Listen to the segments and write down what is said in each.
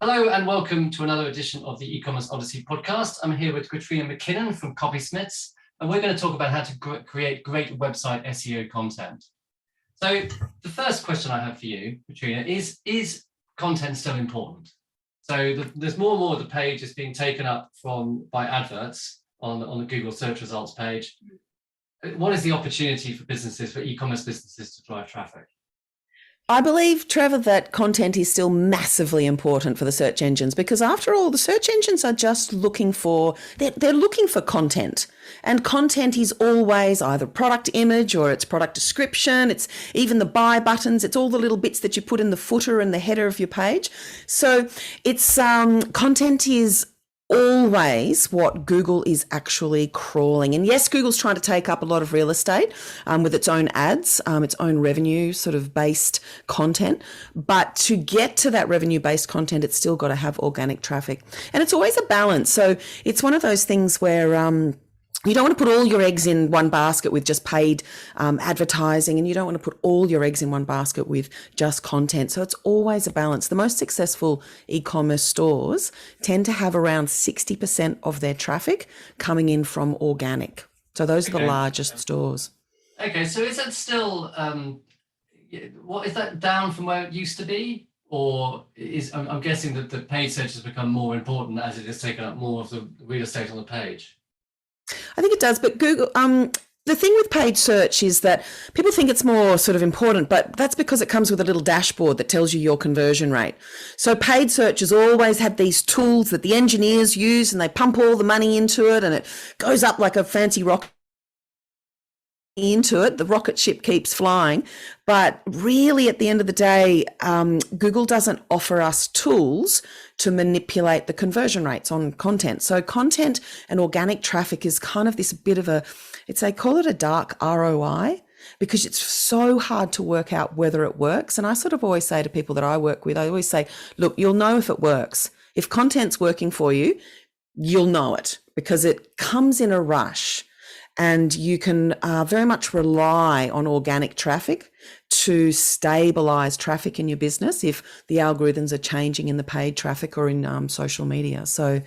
Hello and welcome to another edition of the E-commerce Odyssey podcast. I'm here with Katrina McKinnon from Copysmiths, and we're going to talk about how to create great website SEO content. So the first question I have for you, Katrina, is content still important? So there's more and more of the page is being taken up by adverts on the Google search results page. What is the opportunity for e-commerce businesses to drive traffic? I believe, Trevor, that content is still massively important for the search engines because after all, the search engines are just looking for, they're looking for content, and content is always either product image or it's product description. It's even the buy buttons. It's all the little bits that you put in the footer and the header of your page. So it's, content is always what Google is actually crawling. And yes, Google's trying to take up a lot of real estate with its own ads, its own revenue sort of based content. But to get to that revenue based content, it's still got to have organic traffic. And it's always a balance. So it's one of those things where you don't want to put all your eggs in one basket with just paid advertising, and you don't want to put all your eggs in one basket with just content. So it's always a balance. The most successful e-commerce stores tend to have around 60% of their traffic coming in from organic. So those are the largest stores. Okay, so is that still, what is that down from where it used to be? Or I'm guessing that the paid search has become more important as it has taken up more of the real estate on the page? I think it does, but Google, the thing with paid search is that people think it's more sort of important, but that's because it comes with a little dashboard that tells you your conversion rate. So paid search has always had these tools that the engineers use, and they pump all the money into it and it goes up like a fancy rocket into it. The rocket ship keeps flying. But really, at the end of the day, Google doesn't offer us tools to manipulate the conversion rates on content. So content and organic traffic is kind of this bit of they call it a dark ROI, because it's so hard to work out whether it works. And I sort of always say to people that I work with, I always say, look, you'll know if it works. If content's working for you, you'll know it because it comes in a rush. And you can very much rely on organic traffic to stabilize traffic in your business if the algorithms are changing in the paid traffic or in social media. So,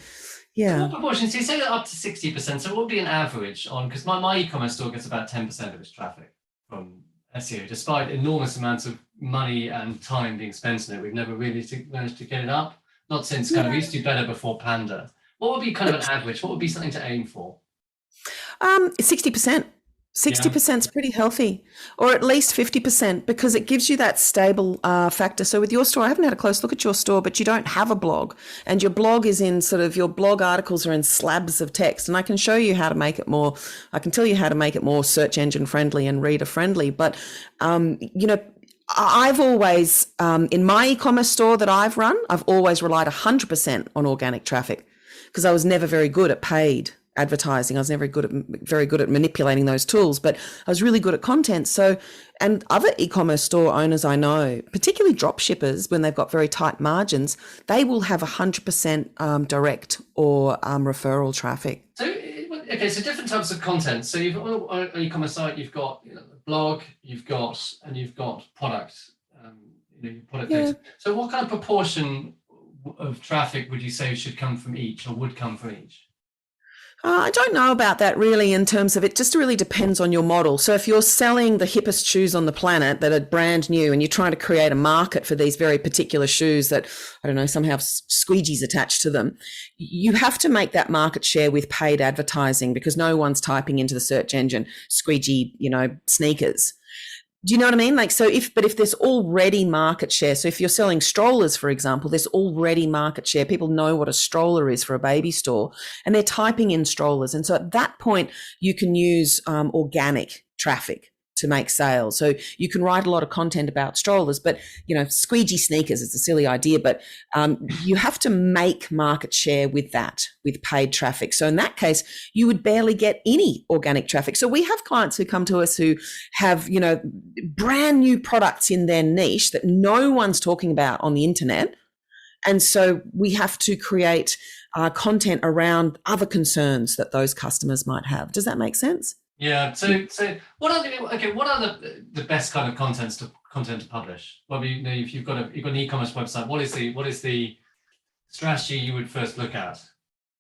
yeah. So what proportion? So you say that up to 60%. So what would be an average on? Because my e-commerce store gets about 10% of its traffic from SEO, despite enormous amounts of money and time being spent on it. We've never really managed to get it up. Not since we used to do better before Panda. What would be kind of an average? What would be something to aim for? 60%. 60% is pretty healthy, or at least 50%, because it gives you that stable factor. So with your store, I haven't had a close look at your store, but you don't have a blog, and your blog is in your blog articles are in slabs of text, and I can show you how to make it more, I can tell you how to make it more search engine friendly and reader friendly. But, I've always, in my e-commerce store that I've run, I've always relied 100% on organic traffic because I was never very good at paid advertising. I was never very good at manipulating those tools, but I was really good at content. So, and other e-commerce store owners I know, particularly drop shippers, when they've got very tight margins, they will have 100% direct or referral traffic. So, okay, so different types of content. So you've on an e-commerce site, you've got blog, you've got product, product data. So what kind of proportion of traffic would you say should come from each, or would come from each? I don't know about that really, in terms of it just really depends on your model. So if you're selling the hippest shoes on the planet that are brand new and you're trying to create a market for these very particular shoes that, I don't know, somehow have squeegees attached to them, you have to make that market share with paid advertising because no one's typing into the search engine squeegee, sneakers. Do you know what I mean? If there's already market share, so if you're selling strollers, for example, there's already market share. People know what a stroller is for a baby store and they're typing in strollers. And so at that point, you can use organic traffic to make sales. So you can write a lot of content about strollers, but squeegee sneakers is a silly idea, but you have to make market share with paid traffic. So in that case, you would barely get any organic traffic. So we have clients who come to us who have, brand new products in their niche that no one's talking about on the internet. And so we have to create content around other concerns that those customers might have. Does that make sense? Yeah. So what are the best kind of content to publish? Well, if you've got an e-commerce website, what is the strategy you would first look at?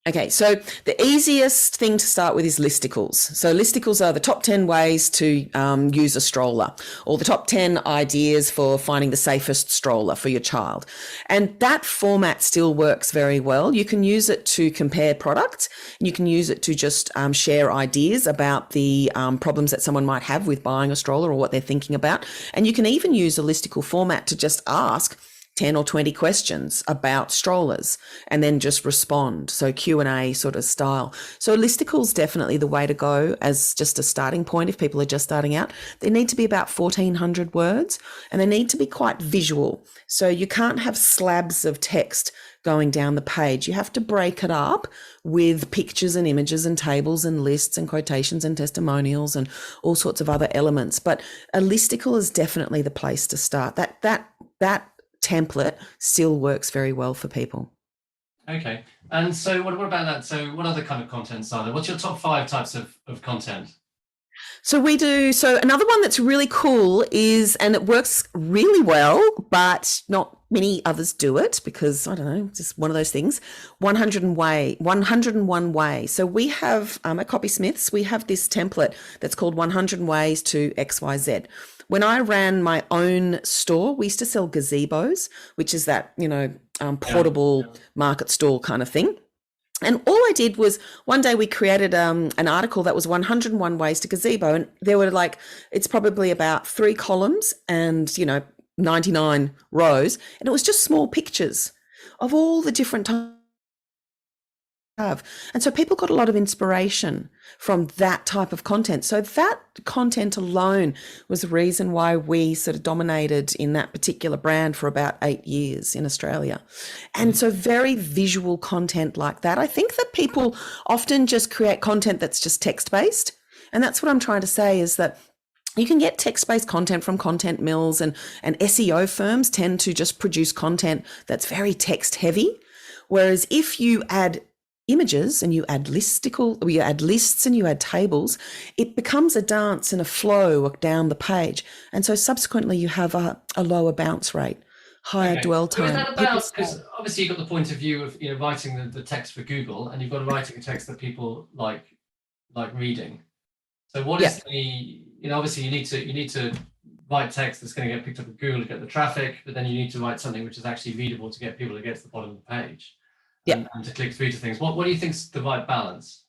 Okay, so the easiest thing to start with is listicles. So listicles are the top 10 ways to use a stroller, or the top 10 ideas for finding the safest stroller for your child. And that format still works very well. You can use it to compare products. You can use it to just share ideas about the problems that someone might have with buying a stroller or what they're thinking about. And you can even use a listicle format to just ask 10 or 20 questions about strollers and then just respond. So Q&A sort of style. So listicles definitely the way to go as just a starting point if people are just starting out. They need to be about 1,400 words and they need to be quite visual. So you can't have slabs of text going down the page. You have to break it up with pictures and images and tables and lists and quotations and testimonials and all sorts of other elements. But a listicle is definitely the place to start. That template still works very well for people. Okay. And so what about that? So what other kind of contents are there? What's your top 5 types of content? So another one that's really cool is, and it works really well, but not many others do it because, I don't know, just one of those things, 101 way. So we have, at Copysmiths, we have this template that's called 100 ways to XYZ. When I ran my own store, we used to sell gazebos, which is that, portable market stall kind of thing. And all I did was one day we created an article that was 101 ways to gazebo. And there were it's probably about 3 columns and, 99 rows. And it was just small pictures of all the different types. And so people got a lot of inspiration from that type of content. So that content alone was the reason why we sort of dominated in that particular brand for about 8 years in Australia. And so very visual content like that. I think that people often just create content that's just text-based. And that's what I'm trying to say is that you can get text-based content from content mills and SEO firms tend to just produce content that's very text-heavy. Whereas if you add images and you add you add lists and you add tables, it becomes a dance and a flow down the page. And so subsequently you have a lower bounce rate, higher dwell time. So is that about, because obviously you've got the point of view of writing the text for Google, and you've got writing a text that people like reading. So what is obviously you need to write text that's going to get picked up at Google to get the traffic, but then you need to write something which is actually readable to get people to get to the bottom of the page. And to click through to things. What do you think is the right balance?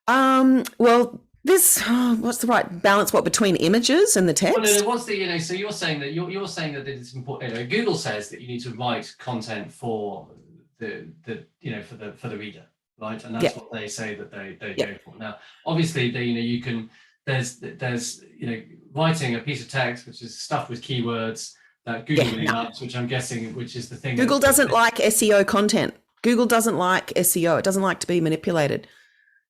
Well, what's the right balance? What, between images and the text? Well, no, what's the so you're saying that you're saying that it's important. Google says that you need to write content for the for the reader, right? And that's what they say that they go for. Now, obviously, you can there's writing a piece of text which is stuffed with keywords that Google likes, which I'm guessing, which is the thing. Google doesn't like SEO content. Google doesn't like SEO. It doesn't like to be manipulated.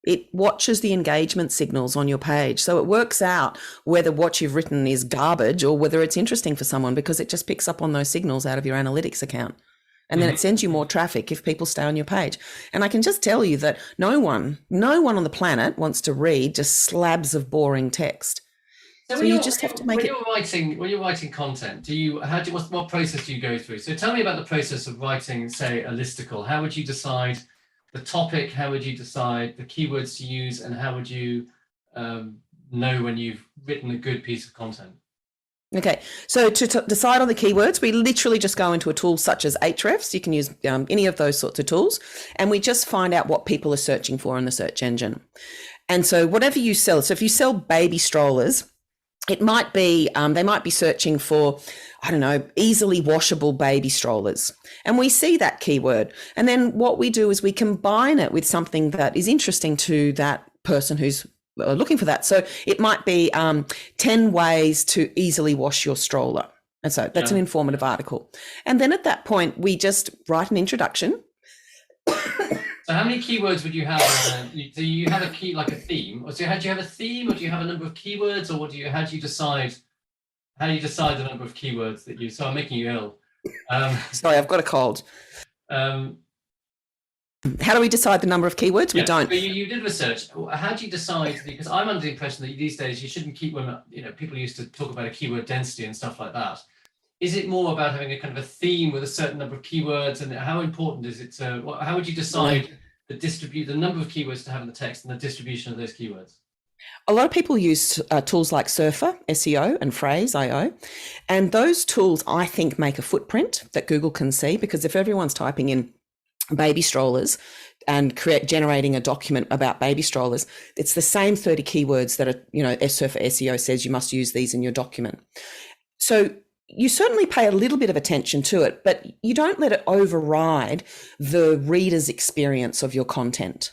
It watches the engagement signals on your page. So it works out whether what you've written is garbage or whether it's interesting for someone, because it just picks up on those signals out of your analytics account. And then it sends you more traffic if people stay on your page. And I can just tell you that no one on the planet wants to read just slabs of boring text. So you just have to make it. When you're writing content, what process do you go through? So tell me about the process of writing, say, a listicle. How would you decide the topic? How would you decide the keywords to use? And how would you know when you've written a good piece of content? Okay, so to decide on the keywords, we literally just go into a tool such as Hrefs. You can use any of those sorts of tools, and we just find out what people are searching for in the search engine. And so whatever you sell, so if you sell baby strollers, it might be, they might be searching for, I don't know, easily washable baby strollers. And we see that keyword. And then what we do is we combine it with something that is interesting to that person who's looking for that. So it might be 10 ways to easily wash your stroller. And so that's an informative article. And then at that point, we just write an introduction. So how many keywords would you have? Do you have a theme? Or do you have a theme, or do you have a number of keywords, or how do you decide the number of keywords that you? So I'm making you ill. Sorry, I've got a cold. How do we decide the number of keywords? We don't. But you did research. How do you decide? Because I'm under the impression that these days you shouldn't keep people used to talk about a keyword density and stuff like that. is it more about having a kind of a theme with a certain number of keywords, and how important is it to, how would you decide the number of keywords to have in the text and the distribution of those keywords? A lot of people use tools like Surfer, SEO, and Phrase.io. And those tools, I think, make a footprint that Google can see, because if everyone's typing in baby strollers and generating a document about baby strollers, it's the same 30 keywords that are, Surfer SEO says you must use these in your document. So you certainly pay a little bit of attention to it, but you don't let it override the reader's experience of your content.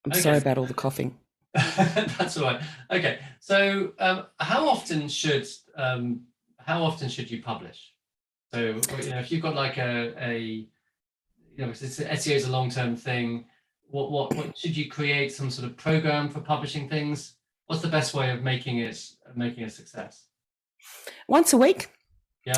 I'm sorry about all the coughing. That's all right. Okay, so how often should you publish? So if you've got like SEO is a long-term thing. What should you create some sort of program for publishing things? What's the best way of making it a success? Once a week,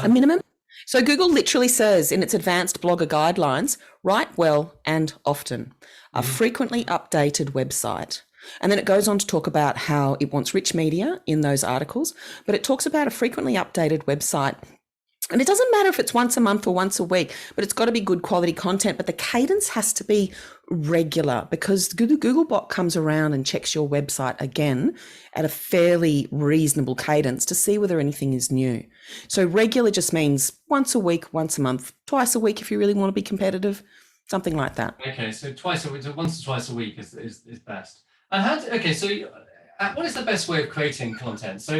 a minimum. So Google literally says in its advanced blogger guidelines, write well and often, a frequently updated website. And then it goes on to talk about how it wants rich media in those articles, but it talks about a frequently updated website. And it doesn't matter if it's once a month or once a week, but it's got to be good quality content. But the cadence has to be regular, because Googlebot comes around and checks your website again at a fairly reasonable cadence to see whether anything is new. So regular just means once a week, once a month, twice a week if you really want to be competitive, something like that. Okay, so twice a week, so once or twice a week is best. And so what is the best way of creating content? So,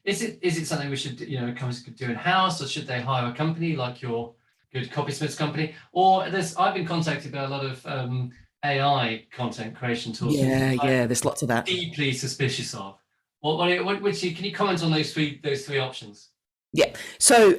is it something we should, companies could do in-house, or should they hire a company like your good Copysmiths company? Or I've been contacted by a lot of AI content creation tools. There's lots of that. Deeply suspicious of. Can you comment on those three options? Yeah. So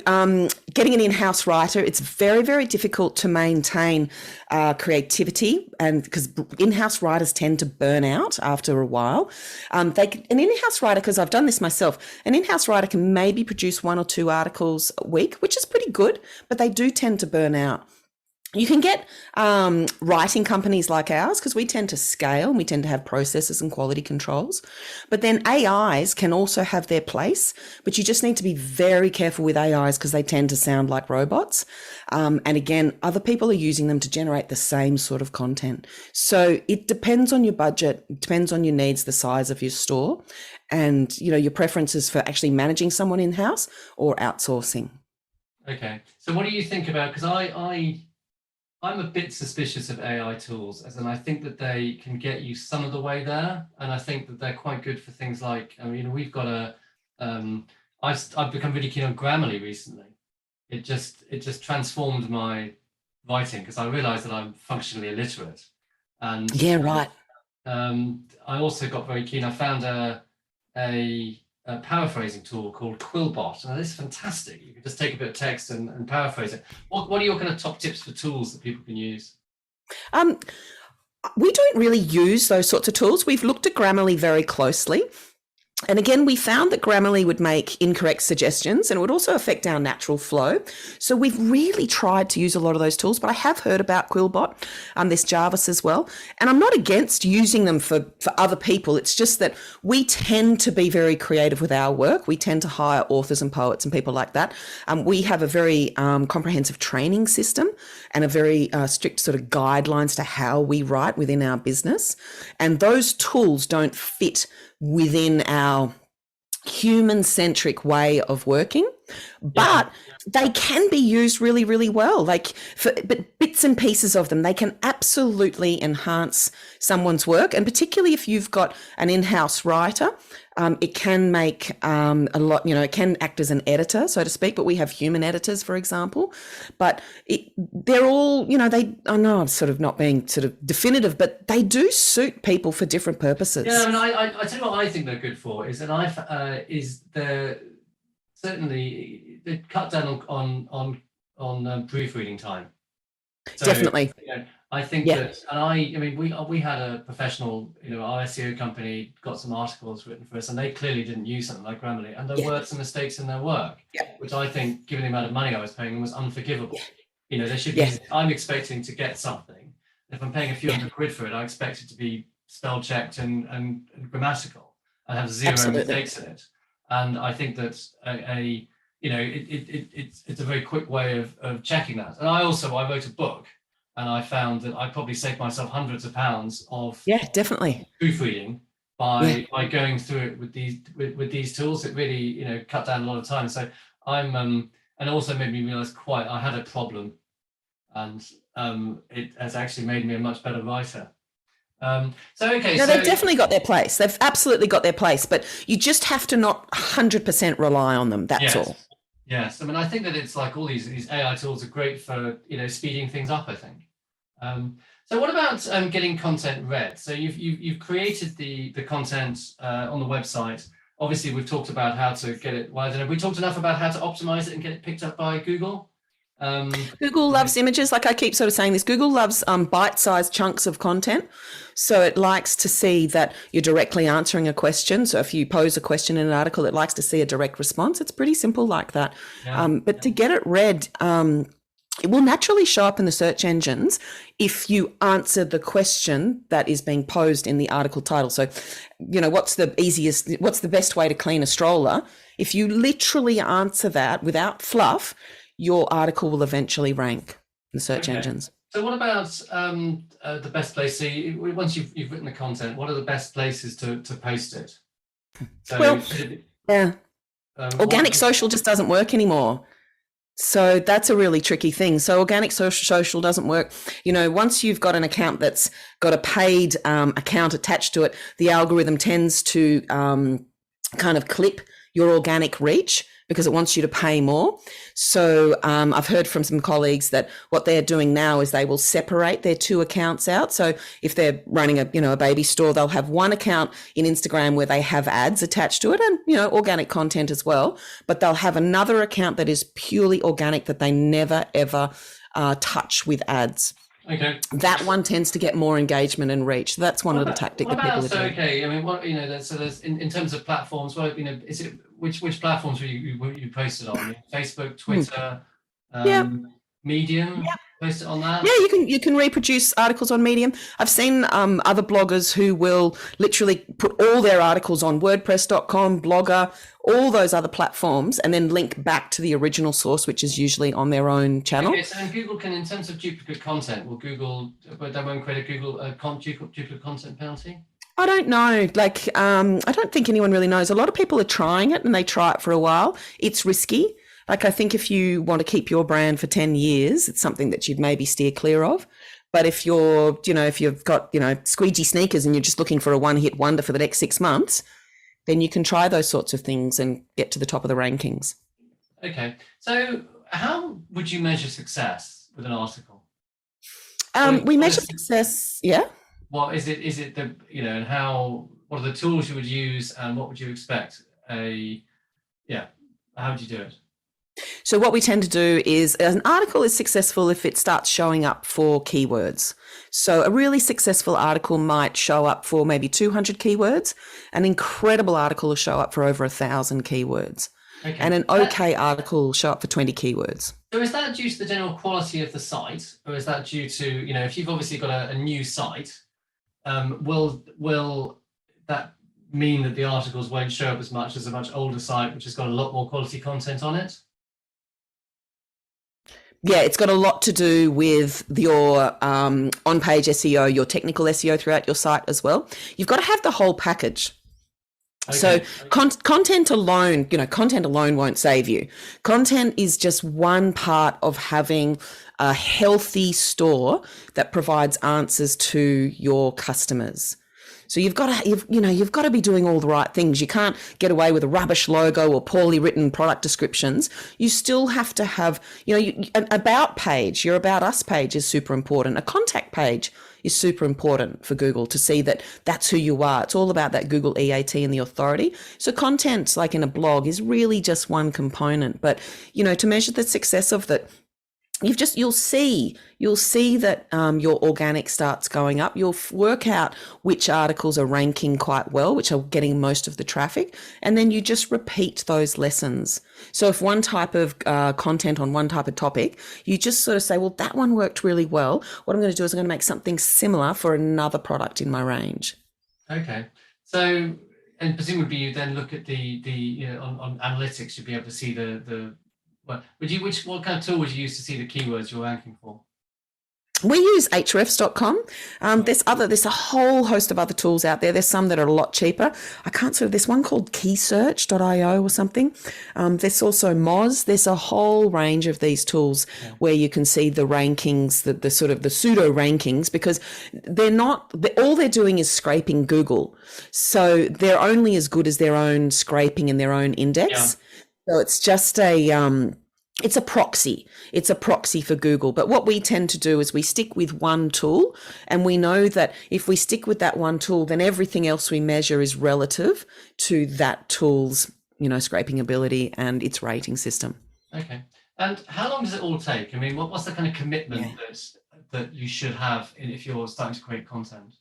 getting an in-house writer, it's very, very difficult to maintain creativity, and because in-house writers tend to burn out after a while. An in-house writer, because I've done this myself, an in-house writer can maybe produce 1 or 2 articles a week, which is pretty good, but they do tend to burn out. You can get writing companies like ours, because we tend to scale and we tend to have processes and quality controls. But then AIs can also have their place, but you just need to be very careful with AIs because they tend to sound like robots. And again, other people are using them to generate the same sort of content. So it depends on your budget, it depends on your needs, the size of your store, and your preferences for actually managing someone in-house or outsourcing. Okay. So what do you think about, because I'm a bit suspicious of AI tools, as in I think that they can get you some of the way there, and I think that they're quite good for things like, we've got I've become really keen on Grammarly recently. It just transformed my writing, because I realized that I'm functionally illiterate. And right. I also got very keen. I found a paraphrasing tool called Quillbot, and it's fantastic. You can just take a bit of text and paraphrase it. What are your kind of top tips for tools that people can use? We don't really use those sorts of tools. We've looked at Grammarly very closely. And again, we found that Grammarly would make incorrect suggestions, and it would also affect our natural flow. So we've really tried to use a lot of those tools, but I have heard about Quillbot, there's Jarvis as well. And I'm not against using them for other people. It's just that we tend to be very creative with our work. We tend to hire authors and poets and people like that. We have a very comprehensive training system and a very strict sort of guidelines to how we write within our business. And those tools don't fit within our human-centric way of working, but they can be used really, really well. But bits and pieces of them, they can absolutely enhance someone's work. And particularly if you've got an in-house writer, it can make a lot, it can act as an editor, so to speak, but we have human editors, for example. But they're all, I know I'm sort of not being sort of definitive, but they do suit people for different purposes. Yeah, I tell you what I think they're good for is that certainly they cut down on proofreading time. So, definitely. I think that, and we had a professional, our SEO company got some articles written for us, and they clearly didn't use something like Grammarly, and there were some mistakes in their work, which I think, given the amount of money I was paying them, was unforgivable. They should be. I'm expecting to get something. If I'm paying a few hundred quid for it, I expect it to be spell checked and grammatical. and have zero Absolutely. mistakes in it. And I think that it's a very quick way of checking that. And I wrote a book, and I found that I probably saved myself hundreds of pounds of Yeah, definitely. proofreading by going through it with these tools. It really cut down a lot of time. So and also made me realize I had a problem, and it has actually made me a much better writer. They've definitely got their place. They've absolutely got their place, but you just have to not 100% rely on them. That's all. Yes, I mean, I think that it's like all these AI tools are great for speeding things up, I think. So what about getting content read? So you've created the content on the website. Obviously, we've talked about how to get it. Well, I don't know. We talked enough about how to optimize it and get it picked up by Google. Google loves images. Like I keep sort of saying this, Google loves bite-sized chunks of content. So it likes to see that you're directly answering a question. So if you pose a question in an article, it likes to see a direct response. It's pretty simple like that. But to get it read, it will naturally show up in the search engines if you answer the question that is being posed in the article title. So, what's the best way to clean a stroller? If you literally answer that without fluff, your article will eventually rank in the search engines. So what about the best place? So once you've written the content, what are the best places to post it? So, organic social just doesn't work anymore. So that's a really tricky thing. So organic social doesn't work. Once you've got an account that's got a paid account attached to it, the algorithm tends to kind of clip your organic reach because it wants you to pay more. So I've heard from some colleagues that what they're doing now is they will separate their two accounts out. So if they're running a baby store, they'll have one account in Instagram where they have ads attached to it and, organic content as well. But they'll have another account that is purely organic that they never, ever touch with ads. Okay. That one tends to get more engagement and reach. That's one of the tactics that people are doing. Okay, I mean, so there's in terms of platforms. Is it which platforms were you posted on? Facebook, Twitter, Medium. Yeah. Post it on that. Yeah, you can reproduce articles on Medium. I've seen other bloggers who will literally put all their articles on WordPress.com, Blogger, all those other platforms, and then link back to the original source, which is usually on their own channel. Okay, so Google can, in terms of duplicate content, will Google, they won't create a duplicate content penalty? I don't know. I don't think anyone really knows. A lot of people are trying it and they try it for a while. It's risky. I think if you want to keep your brand for 10 years, it's something that you'd maybe steer clear of. But if if you've got, squeegee sneakers and you're just looking for a one-hit wonder for the next 6 months, then you can try those sorts of things and get to the top of the rankings. Okay. So how would you measure success with an article? We measure success, yeah. What is it? Is it and what are the tools you would use and what would you expect? How would you do it? So what we tend to do is an article is successful if it starts showing up for keywords. So a really successful article might show up for maybe 200 keywords. An incredible article will show up for over 1,000 keywords. Okay. And an okay article will show up for 20 keywords. So is that due to the general quality of the site, or is that due to, if you've obviously got a new site, will that mean that the articles won't show up as much as a much older site, which has got a lot more quality content on it? Yeah, it's got a lot to do with your on-page SEO, your technical SEO throughout your site as well. You've got to have the whole package. Okay. So content alone, content alone won't save you. Content is just one part of having a healthy store that provides answers to your customers. So you've got to be doing all the right things. You can't get away with a rubbish logo or poorly written product descriptions. You still have to have, an about page, your about us page is super important. A contact page is super important for Google to see that that's who you are. It's all about that Google EAT and the authority. So content, like in a blog, is really just one component. But, to measure the success of that, you'll see that your organic starts going up. You'll work out which articles are ranking quite well, which are getting most of the traffic, and then you just repeat those lessons. So if one type of content on one type of topic, you just sort of say, well, that one worked really well. What I'm going to do is I'm going to make something similar for another product in my range. Okay. So and presumably you then look at the on analytics, you'd be able to see what kind of tool would you use to see the keywords you're ranking for? We use hrefs.com. There's a whole host of other tools out there. There's some that are a lot cheaper. There's one called keysearch.io or something. There's also Moz. There's a whole range of these tools where you can see the rankings, the sort of the pseudo rankings, because all they're doing is scraping Google. So they're only as good as their own scraping and their own index. Yeah. So it's just it's a proxy. It's a proxy for Google. But what we tend to do is we stick with one tool, and we know that if we stick with that one tool, then everything else we measure is relative to that tool's, scraping ability and its rating system. Okay. And how long does it all take? I mean, what's the kind of commitment that you should have if you're starting to create content?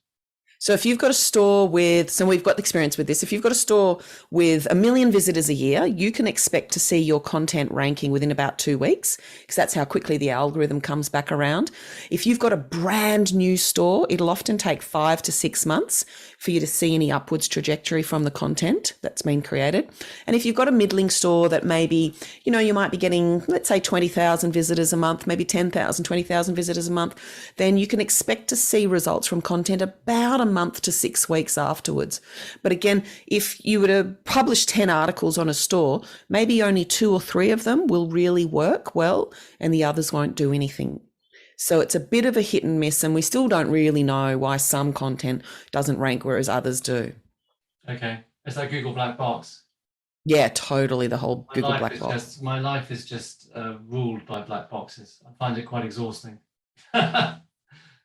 So if you've got a store we've got experience with this, if you've got a store with 1 million visitors a year, you can expect to see your content ranking within about 2 weeks, because that's how quickly the algorithm comes back around. If you've got a brand new store, it'll often take 5 to 6 months for you to see any upwards trajectory from the content that's been created. And if you've got a middling store that maybe, you might be getting, let's say 20,000 visitors a month, maybe 10,000, 20,000 visitors a month, then you can expect to see results from content about a month to 6 weeks afterwards. But again, if you were to publish 10 articles on a store, maybe only 2 or 3 of them will really work well and the others won't do anything. So it's a bit of a hit and miss, and we still don't really know why some content doesn't rank whereas others do. Okay. It's like Google black box. Yeah, totally. The whole Google black box. My life is just ruled by black boxes. I find it quite exhausting.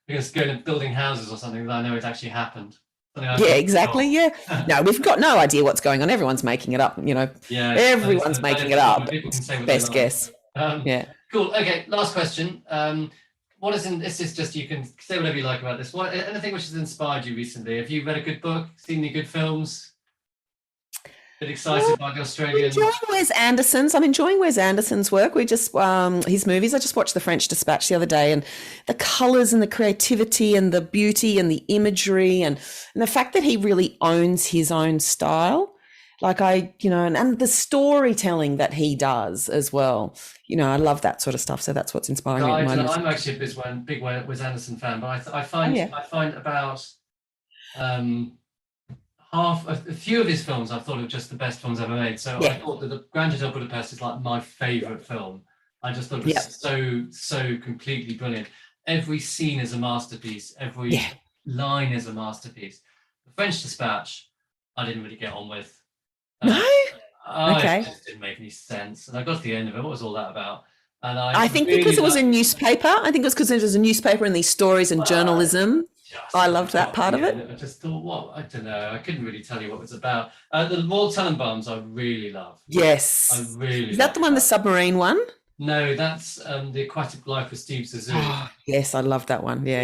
Because going and building houses or something that I know it actually happened. Yeah, exactly. Yeah. No, we've got no idea what's going on. Everyone's making it up, Yeah. Everyone's making it up. People can say what best guess. Yeah. Cool. Okay. Last question. This is just, you can say whatever you like about this. Anything which has inspired you recently? Have you read a good book? Seen any good films? Bit excited by the Australian. I'm enjoying Wes Anderson's work. We just his movies. I just watched The French Dispatch the other day, and the colours and the creativity and the beauty and the imagery and the fact that he really owns his own style. And the storytelling that he does as well. I love that sort of stuff. So that's what's inspiring me at the moment. I'm actually a big Wes Anderson fan, but I find about a few of his films I thought are just the best films ever made. So I thought that The Grand Hotel Budapest is like my favourite film. I just thought it was so completely brilliant. Every scene is a masterpiece. Every line is a masterpiece. The French Dispatch, I didn't really get on with. No? Okay. It just didn't make any sense. And I got to the end of it. What was all that about? And I think really because it was a newspaper. I think it was because it was a newspaper and these stories and journalism. I loved that part of it. I just thought, I don't know. I couldn't really tell you what it was about. The Royal Tenenbaums I really love. Yes. I really Is that the one, the submarine one? No, that's The Aquatic Life of Steve Zissou. Oh, yes, I love that one. Yeah.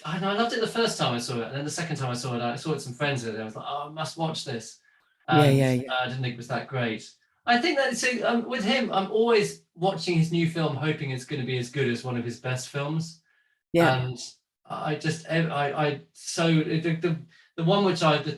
I loved it the first time I saw it. And then the second time I saw it with some friends the other day. I was like, I must watch this. I didn't think it was that great. I think that with him, I'm always watching his new film, hoping it's going to be as good as one of his best films. Yeah. And the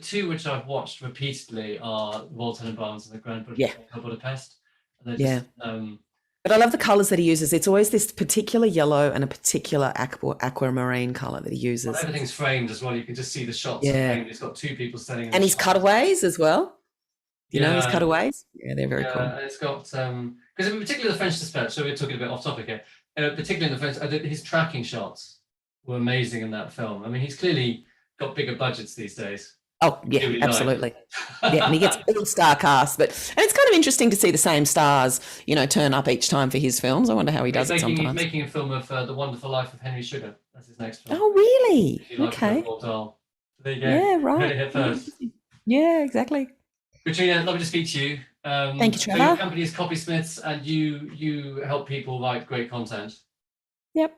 two which I've watched repeatedly are Royal Tenenbaums and The Grand Hotel Budapest. But I love the colours that he uses. It's always this particular yellow and a particular aquamarine colour that he uses. Well, everything's framed as well. You can just see the shots. Yeah. He's got 2 people standing. And his cutaways as well. You know his cutaways? Yeah, they're very cool. It's got, because in particular the French Dispatch, so we're talking a bit off topic here, particularly in the French, his tracking shots were amazing in that film. I mean, he's clearly got bigger budgets these days. Oh, yeah, absolutely. Yeah, and he gets all-star cast. And it's kind of interesting to see the same stars, turn up each time for his films. I wonder how he does it sometimes. He's making a film of The Wonderful Life of Henry Sugar. That's his next film. Oh, really? Okay. So there you go. Yeah, right. Hit first. Yeah, exactly. Katrina, lovely to speak to you. Thank you, Trevor. So your company is Copysmiths, and you help people write great content. Yep.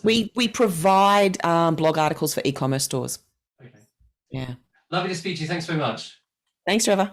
We provide blog articles for e-commerce stores. Okay. Yeah. Lovely to speak to you. Thanks very much. Thanks, Trevor.